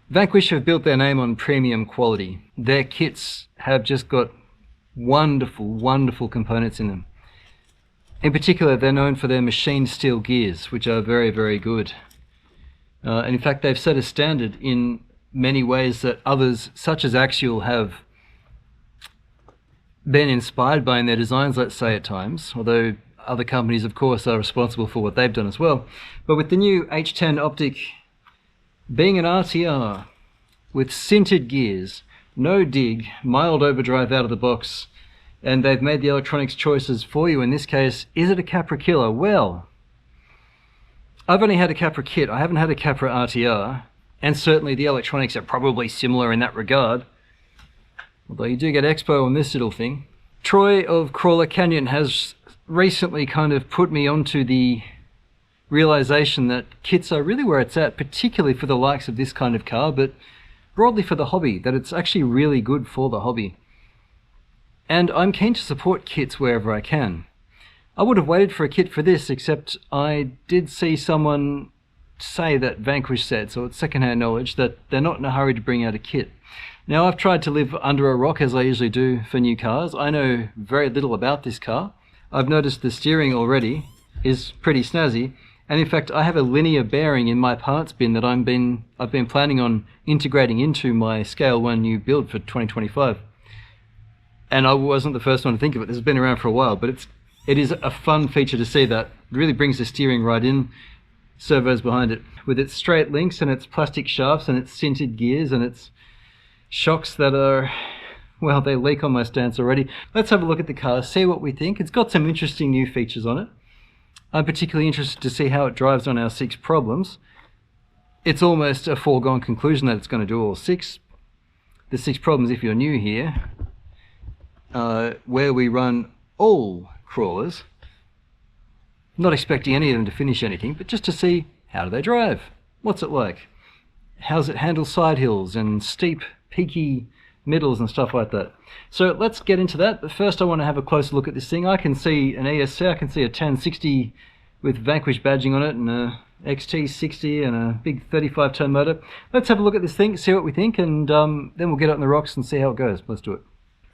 Vanquish have built their name on premium quality. Their kits have just got wonderful, wonderful components in them. In particular, they're known for their machined steel gears, which are very, very good. And in fact, they've set a standard in many ways that others, such as Axial, have been inspired by in their designs, let's say, at times, although other companies, of course, are responsible for what they've done as well. But with the new H10 Optic being an RTR with sintered gears, no dig, mild overdrive out of the box, and they've made the electronics choices for you. In this case, is it a Capra killer? Well, I've only had a Capra kit. I haven't had a Capra RTR, and certainly the electronics are probably similar in that regard. Although you do get Expo on this little thing. Troy of Crawler Canyon has recently kind of put me onto the realization that kits are really where it's at, particularly for the likes of this kind of car, but broadly for the hobby, that it's actually really good for the hobby. And I'm keen to support kits wherever I can. I would have waited for a kit for this, except I did see someone say that Vanquish said, so it's secondhand knowledge, that they're not in a hurry to bring out a kit. Now, I've tried to live under a rock, as I usually do for new cars. I know very little about this car. I've noticed the steering already is pretty snazzy, and in fact I have a linear bearing in my parts bin that I've been planning on integrating into my Scale 1 new build for 2025. And I wasn't the first one to think of it. This has been around for a while, but it is a fun feature to see that. It really brings the steering right in, servos behind it, with its straight links and its plastic shafts and its sintered gears and its shocks that are, well, they leak on my stance already. Let's have a look at the car, see what we think. It's got some interesting new features on it. I'm particularly interested to see how it drives on our 6 problems. It's almost a foregone conclusion that it's going to do all 6. The 6 problems, if you're new here, where we run all crawlers, not expecting any of them to finish anything, but just to see how do they drive, what's it like, how's it handle side hills and steep, peaky middles and stuff like that. So let's get into that, but first I want to have a closer look at this thing. I can see an ESC, I can see a 1060 with Vanquish badging on it and a XT60 and a big 35-ton motor. Let's have a look at this thing, see what we think, and then we'll get it on the rocks and see how it goes. Let's do it.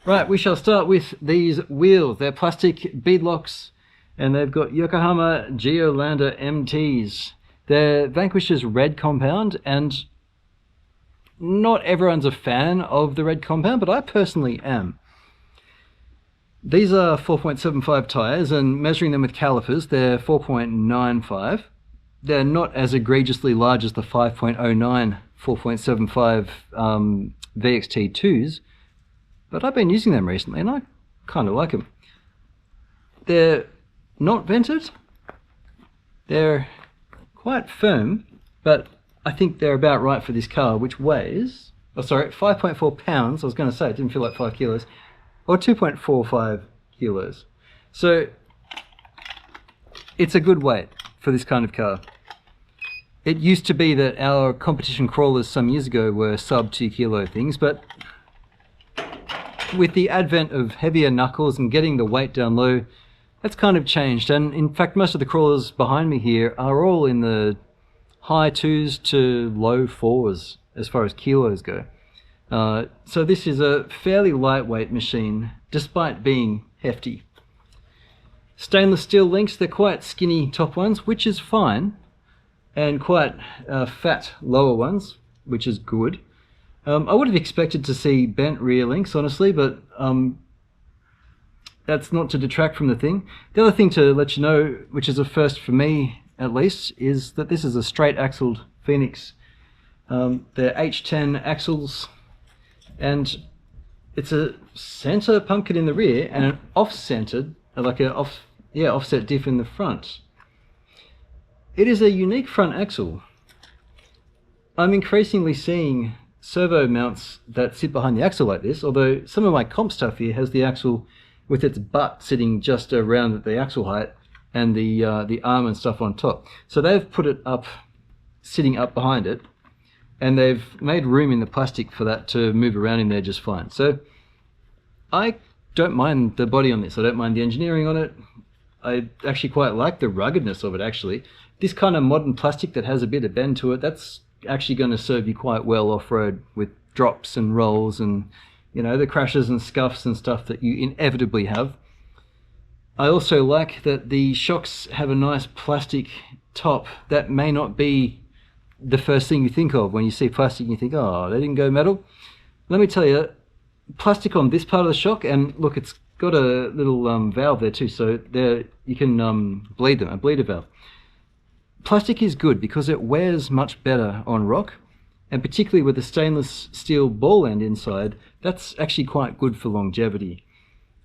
Right, we shall start with these wheels. They're plastic beadlocks, and they've got Yokohama Geolander MTs. They're Vanquish's red compound, and not everyone's a fan of the red compound, but I personally am. These are 4.75 tyres, and measuring them with calipers, they're 4.95. They're not as egregiously large as the 5.09 4.75 VXT2s, but I've been using them recently and I kind of like them. They're not vented. They're quite firm, but I think they're about right for this car, which weighs, 5.4 pounds. I was going to say it didn't feel like 5 kilos, or 2.45 kilos. So it's a good weight for this kind of car. It used to be that our competition crawlers some years ago were sub 2 kilo things, but with the advent of heavier knuckles and getting the weight down low, that's kind of changed. And in fact, most of the crawlers behind me here are all in the high 2s to low 4s as far as kilos go. So this is a fairly lightweight machine, despite being hefty. Stainless steel links, they're quite skinny top ones, which is fine, and quite fat lower ones, which is good. I would have expected to see bent rear links, honestly, but that's not to detract from the thing. The other thing to let you know, which is a first for me at least, is that this is a straight axled Phoenix. They're H10 axles, and it's a center pumpkin in the rear and an off-centered, like a offset diff in the front. It is a unique front axle. I'm increasingly seeing servo mounts that sit behind the axle like this, although some of my comp stuff here has the axle with its butt sitting just around at the axle height and the arm and stuff on top. So they've put it up, sitting up behind it, and they've made room in the plastic for that to move around in there just fine. So I don't mind the body on this. I don't mind the engineering on it. I actually quite like the ruggedness of it, actually. This kind of modern plastic that has a bit of bend to it, that's actually going to serve you quite well off-road with drops and rolls and, you know, the crashes and scuffs and stuff that you inevitably have. I also like that the shocks have a nice plastic top. That may not be the first thing you think of when you see plastic and you think, oh, they didn't go metal. Let me tell you, plastic on this part of the shock, and look, it's got a little valve there too, so there you can bleed them, a bleeder valve. Plastic is good because it wears much better on rock, and particularly with the stainless steel ball end inside, that's actually quite good for longevity.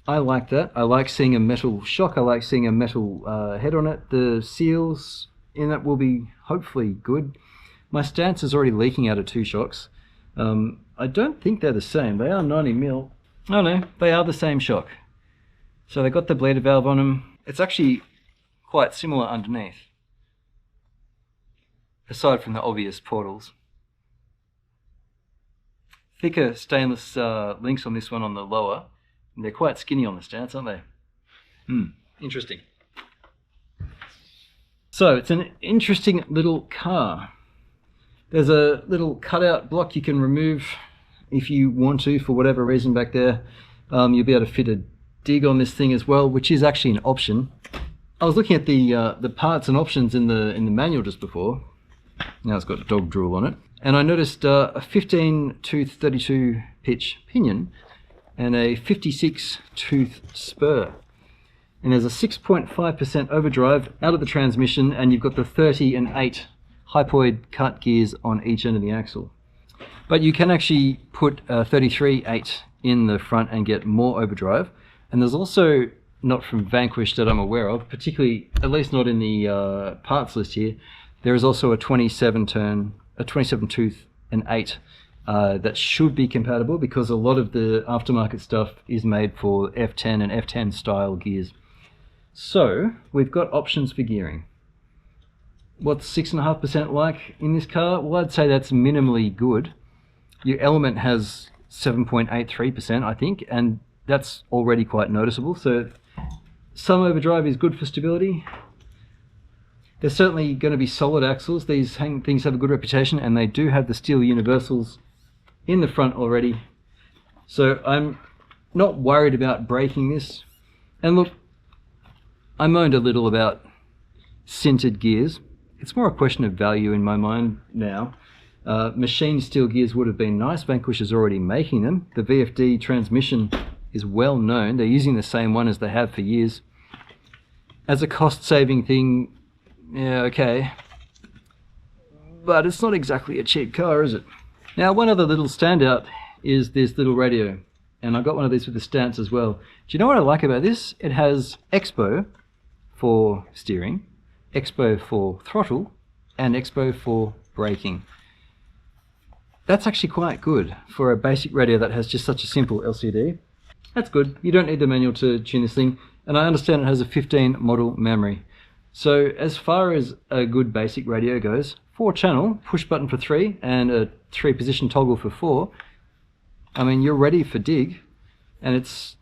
I like that. I like seeing a metal shock. I like seeing a metal head on it. The seals in that will be hopefully good. My stance is already leaking out of 2 shocks. I don't think they're the same. They are 90mm. Oh no, they are the same shock. So they got the bleeder valve on them. It's actually quite similar underneath, aside from the obvious portals. Thicker stainless links on this one on the lower. And they're quite skinny on the stance, aren't they? Interesting. So it's an interesting little car. There's a little cutout block you can remove if you want to, for whatever reason back there. You'll be able to fit a dig on this thing as well, which is actually an option. I was looking at the parts and options in the manual just before. Now it's got dog drool on it. And I noticed a 15 tooth 32 pitch pinion and a 56 tooth spur. And there's a 6.5% overdrive out of the transmission, and you've got the 30 and 8 hypoid cut gears on each end of the axle. But you can actually put a 33/8 in the front and get more overdrive. And there's also, not from Vanquish that I'm aware of, particularly, at least not in the parts list here, there is also a 27 tooth and 8 that should be compatible, because a lot of the aftermarket stuff is made for F10 and F10 style gears. So we've got options for gearing. What's 6.5% like in this car? Well, I'd say that's minimally good. Your Element has 7.83%, I think, and that's already quite noticeable. So some overdrive is good for stability. They're certainly going to be solid axles. These things have a good reputation, and they do have the steel universals in the front already. So I'm not worried about breaking this. And look, I moaned a little about sintered gears. It's more a question of value in my mind now. Machined steel gears would have been nice. Vanquish is already making them. The VFD transmission is well known. They're using the same one as they have for years. As a cost-saving thing, yeah, okay. But it's not exactly a cheap car, is it? Now, one other little standout is this little radio. And I got one of these with the stance as well. Do you know what I like about this? It has Expo for steering, Expo for throttle, and Expo for braking. That's actually quite good for a basic radio that has just such a simple LCD. That's good. You don't need the manual to tune this thing. And I understand it has a 15 model memory. So as far as a good basic radio goes, 4-channel, push button for 3, and a 3-position toggle for 4. I mean, you're ready for dig. And it's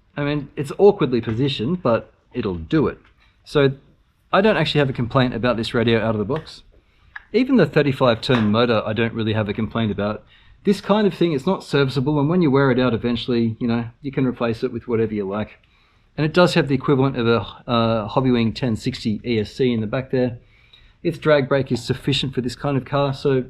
awkwardly positioned, but it'll do it. So I don't actually have a complaint about this radio out of the box. Even the 35-turn motor I don't really have a complaint about. This kind of thing, it's not serviceable, and when you wear it out eventually, you know, you can replace it with whatever you like. And it does have the equivalent of a Hobbywing 1060 ESC in the back there. Its drag brake is sufficient for this kind of car. So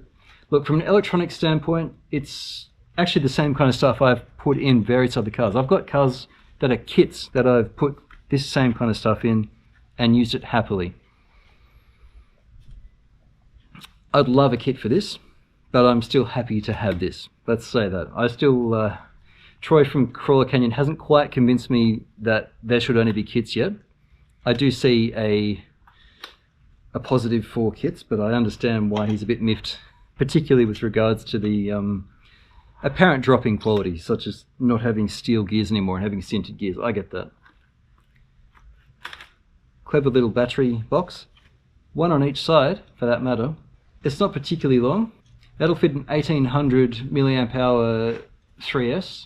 look, from an electronic standpoint, it's actually the same kind of stuff I've put in various other cars. I've got cars that are kits that I've put this same kind of stuff in and used it happily. I'd love a kit for this, but I'm still happy to have this. Let's say that. I still, Troy from Crawler Canyon hasn't quite convinced me that there should only be kits yet. I do see a positive for kits, but I understand why he's a bit miffed, particularly with regards to the apparent drop in quality, such as not having steel gears anymore and having sintered gears. I get that. Clever little battery box, one on each side for that matter. It's not particularly long. That'll fit an 1800 milliamp hour 3S,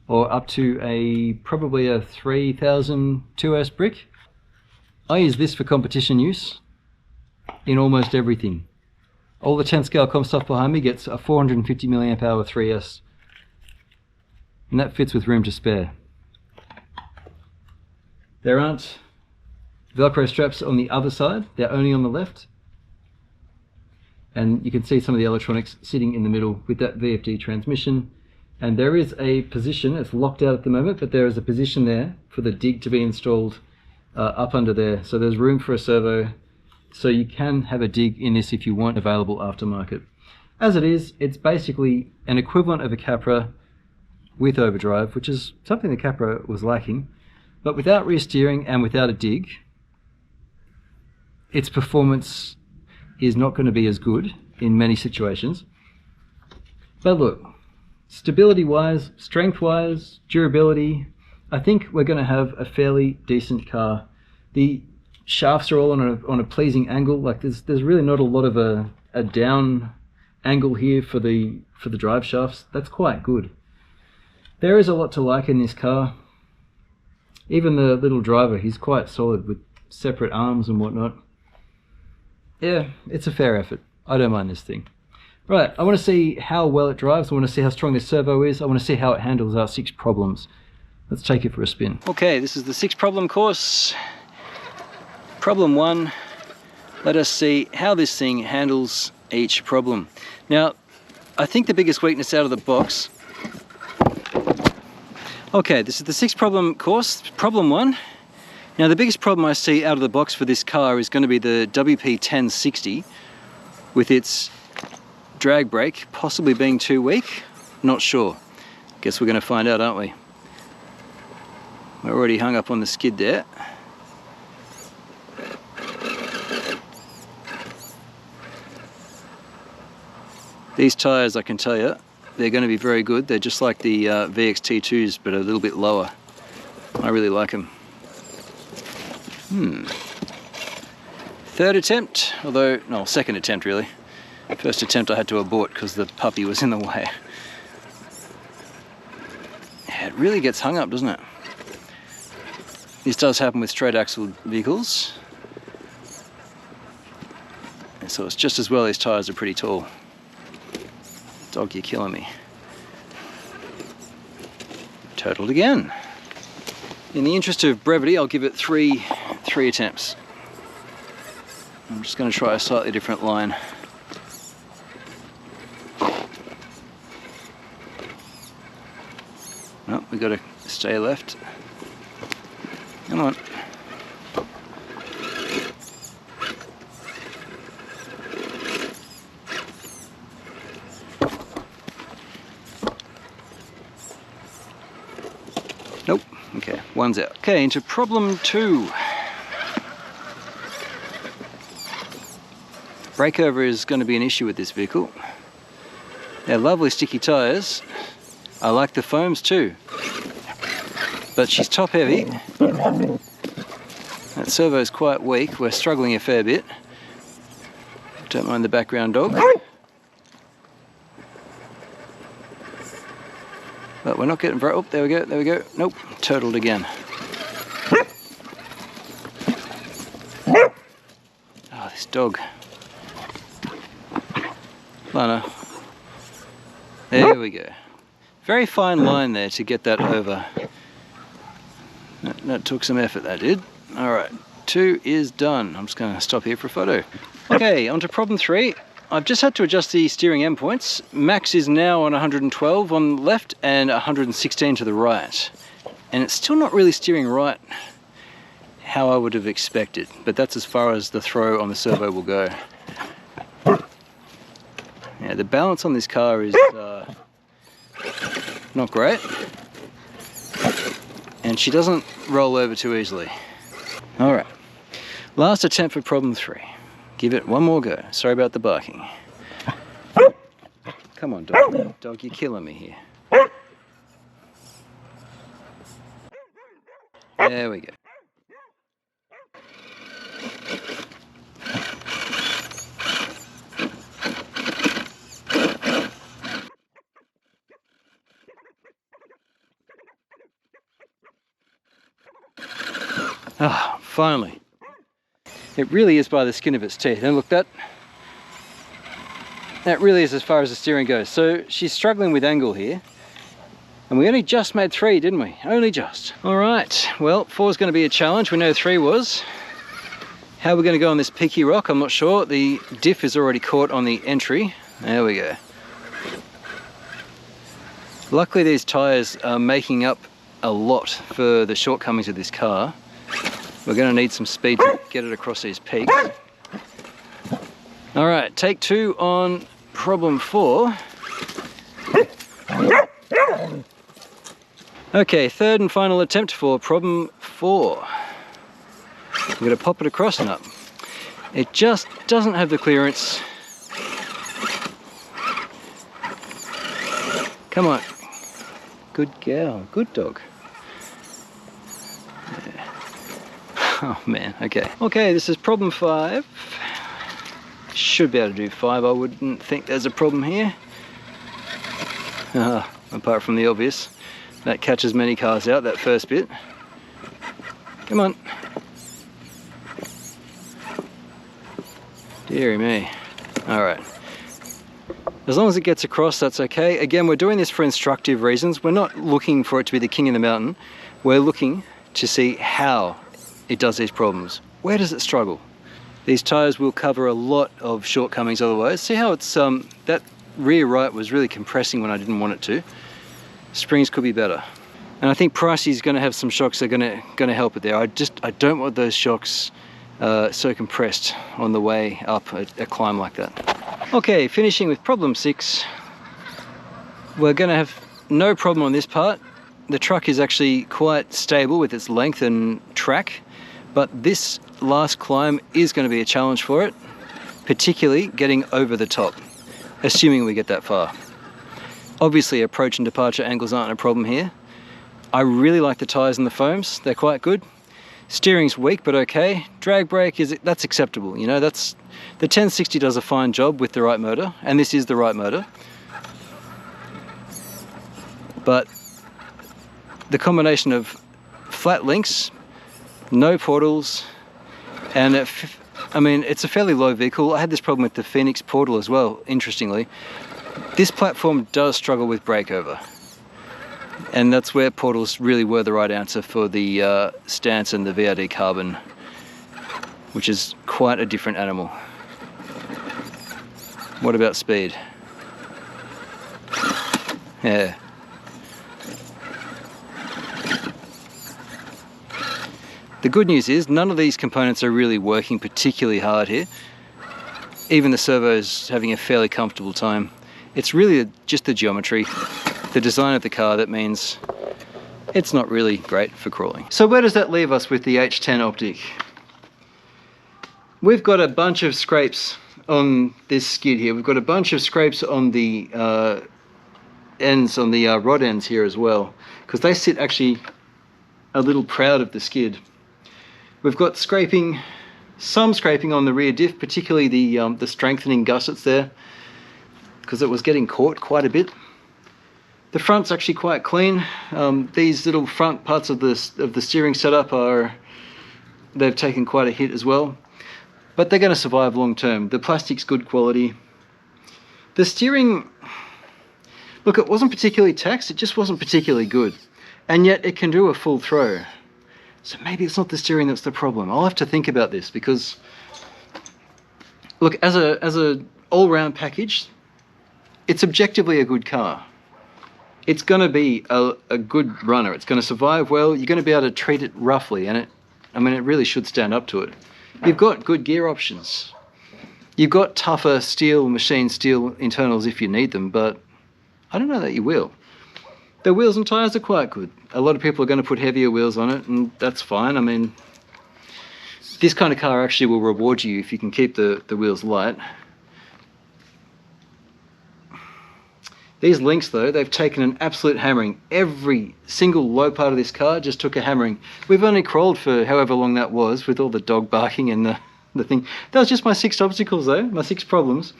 or up to probably a 3000 2S brick. I use this for competition use in almost everything. All the 10 scale comp stuff behind me gets a 450 milliamp hour 3S, and that fits with room to spare. There aren't Velcro straps on the other side, they're only on the left. And you can see some of the electronics sitting in the middle with that VFD transmission. And there is a position, it's locked out at the moment, but there is a position there for the dig to be installed up under there. So there's room for a servo. So you can have a dig in this if you want, available aftermarket. As it is, it's basically an equivalent of a Capra with overdrive, which is something the Capra was lacking. But without rear steering and without a dig, its performance is not going to be as good in many situations. But look, stability wise, strength wise, durability, I think we're going to have a fairly decent car. The shafts are all on a pleasing angle. Like there's really not a lot of a down angle here for the drive shafts. That's quite good. There is a lot to like in this car. Even the little driver, he's quite solid with separate arms and whatnot. Yeah, it's a fair effort. I don't mind this thing. Right, I want to see how well it drives. I want to see how strong this servo is. I want to see how it handles our 6 problems. Let's take it for a spin. Okay, this is the 6 problem course. Problem 1. Let us see how this thing handles each problem. Now, I think the biggest weakness out of the box... Okay, this is the 6 problem course. Problem 1. Now the biggest problem I see out of the box for this car is going to be the WP1060 with its drag brake possibly being too weak. Not sure. Guess we're going to find out, aren't we? We're already hung up on the skid there. These tyres, I can tell you, they're going to be very good. They're just like the VXT2s, but a little bit lower. I really like them. Third attempt, although, no, second attempt really. First attempt I had to abort because the puppy was in the way. Yeah, it really gets hung up, doesn't it? This does happen with straight axle vehicles. And so it's just as well these tyres are pretty tall. Dog, you're killing me. Totaled again. In the interest of brevity, I'll give it three attempts. I'm just going to try a slightly different line. Oh, we've got to stay left. Come on. Nope. Okay, one's out. Okay, into problem 2. Breakover is going to be an issue with this vehicle. They're lovely sticky tyres. I like the foams too. But she's top heavy. That servo is quite weak. We're struggling a fair bit. Don't mind the background dog. But we're not getting very... Oh, there we go, there we go. Nope, totaled again. Oh, this dog. Lana. There we go. Very fine line there to get that over. That took some effort, that did. Alright, 2 is done. I'm just going to stop here for a photo. Okay, on to problem 3. I've just had to adjust the steering endpoints. Max is now on 112 on the left and 116 to the right. And it's still not really steering right how I would have expected, but that's as far as the throw on the servo will go. Yeah, the balance on this car is not great. And she doesn't roll over too easily. Alright, last attempt for problem 3. Give it one more go. Sorry about the barking. Come on, dog. Dog, you're killing me here. There we go. Ah, finally. It really is by the skin of its teeth. And look, That really is as far as the steering goes. So she's struggling with angle here. And we only just made 3, didn't we? Only just. All right, well, 4 is going to be a challenge. We know 3 was. How we're going to go on this peaky rock, I'm not sure. The diff is already caught on the entry. There we go. Luckily these tyres are making up a lot for the shortcomings of this car. We're going to need some speed to get it across these peaks. All right, take 2 on problem 4. Okay, 3rd and final attempt for problem 4. I'm going to pop it across and up. It just doesn't have the clearance. Come on. Good gal, good dog. Yeah. Oh man, okay. Okay, this is problem 5. Should be able to do 5, I wouldn't think there's a problem here. Apart from the obvious. That catches many cars out, that first bit. Come on. Deary me. Alright. As long as it gets across, that's okay. Again, we're doing this for instructive reasons. We're not looking for it to be the king of the mountain. We're looking to see how it does these problems. Where does it struggle? These tyres will cover a lot of shortcomings otherwise. See how it's, that rear right was really compressing when I didn't want it to. Springs could be better. And I think Pricey's going to have some shocks that are going to help it there. I don't want those shocks so compressed on the way up a climb like that. Okay, finishing with problem 6. We're going to have no problem on this part. The truck is actually quite stable with its length and track, but this last climb is going to be a challenge for it, particularly getting over the top, assuming we get that far. Obviously approach and departure angles aren't a problem here. I really like the tyres and the foams, they're quite good. Steering's weak but okay. Drag brake, that's acceptable, you know, the 1060 does a fine job with the right motor, and this is the right motor. But the combination of flat links, no portals, and I mean, it's a fairly low vehicle. I had this problem with the Phoenix Portal as well, interestingly. This platform does struggle with breakover. And that's where portals really were the right answer for the stance and the VRD carbon, which is quite a different animal. What about speed? Yeah. The good news is none of these components are really working particularly hard here. Even the servo's having a fairly comfortable time. It's really just the geometry, the design of the car that means it's not really great for crawling. So where does that leave us with the H10 Optic? We've got a bunch of scrapes on this skid here. We've got a bunch of scrapes on the ends, on the rod ends here as well, because they sit actually a little proud of the skid. We've got scraping, some scraping on the rear diff, particularly the strengthening gussets there, because it was getting caught quite a bit. The front's actually quite clean. These little front parts of the steering setup they've taken quite a hit as well, but they're going to survive long term. The plastic's good quality. The steering, look, it wasn't particularly taxed, it just wasn't particularly good, and yet it can do a full throw. So maybe it's not the steering that's the problem. I'll have to think about this, because look, as a all-round package, it's objectively a good car. It's going to be a good runner. It's going to survive well. You're going to be able to treat it roughly, and it really should stand up to it. You've got good gear options. You've got tougher steel, machined steel internals if you need them, but I don't know that you will. The wheels and tyres are quite good. A lot of people are going to put heavier wheels on it, and that's fine. I mean, this kind of car actually will reward you if you can keep the wheels light. These links though, they've taken an absolute hammering. Every single low part of this car just took a hammering. We've only crawled for however long that was with all the dog barking and the thing. That was just my 6 obstacles though, my 6 problems.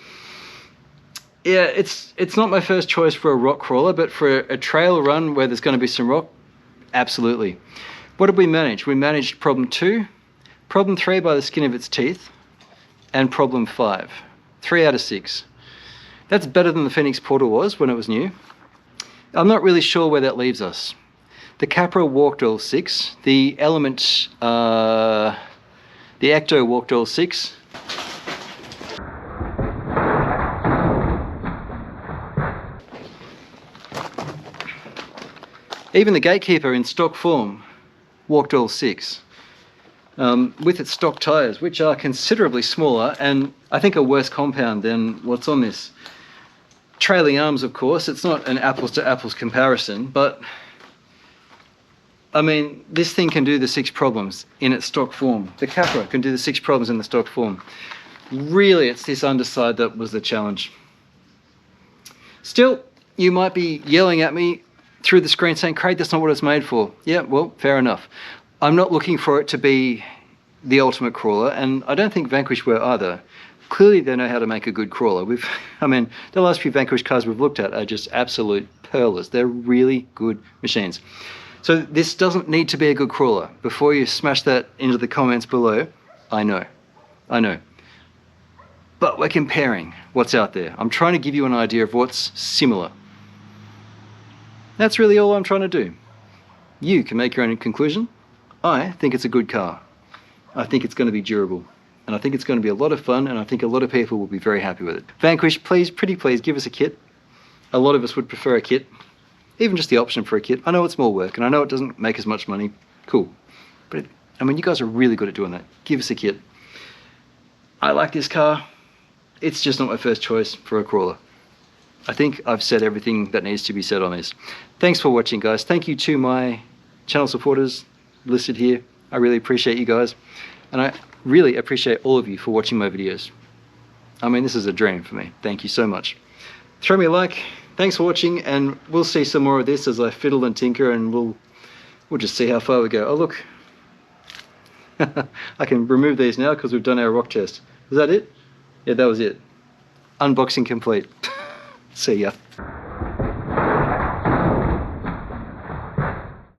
Yeah, it's not my first choice for a rock crawler, but for a trail run where there's going to be some rock, absolutely. What did we manage? We managed problem 2, problem 3 by the skin of its teeth, and problem 5. 3 out of 6. That's better than the Phoenix Portal was when it was new. I'm not really sure where that leaves us. The Capra walked all 6. The Element, the Ecto walked all 6. Even the Gatekeeper in stock form walked all 6. With its stock tyres, which are considerably smaller and I think a worse compound than what's on this. Trailing arms, of course, it's not an apples to apples comparison, but I mean, this thing can do the 6 problems in its stock form. The Capra can do the 6 problems in the stock form. Really, it's this underside that was the challenge. Still, you might be yelling at me through the screen saying, Craig, that's not what it's made for. Yeah, well, fair enough. I'm not looking for it to be the ultimate crawler, and I don't think Vanquish were either. Clearly they know how to make a good crawler. I mean, the last few Vanquish cars we've looked at are just absolute pearlers. They're really good machines. So this doesn't need to be a good crawler. Before you smash that into the comments below, I know. But we're comparing what's out there. I'm trying to give you an idea of what's similar. That's really all I'm trying to do. You can make your own conclusion. I think it's a good car. I think it's going to be durable. And I think it's going to be a lot of fun, and I think a lot of people will be very happy with it. Vanquish, please, pretty please, give us a kit. A lot of us would prefer a kit. Even just the option for a kit. I know it's more work, and I know it doesn't make as much money. Cool. But, I mean, you guys are really good at doing that. Give us a kit. I like this car. It's just not my first choice for a crawler. I think I've said everything that needs to be said on this. Thanks for watching, guys. Thank you to my channel supporters listed here. I really appreciate you guys. And I really appreciate all of you for watching my videos. I mean, this is a dream for me. Thank you so much. Throw me a like. Thanks for watching, and we'll see some more of this as I fiddle and tinker, and we'll just see how far we go. Oh, look. I can remove these now because we've done our rock test. Was that it? Yeah, that was it. Unboxing complete. See ya.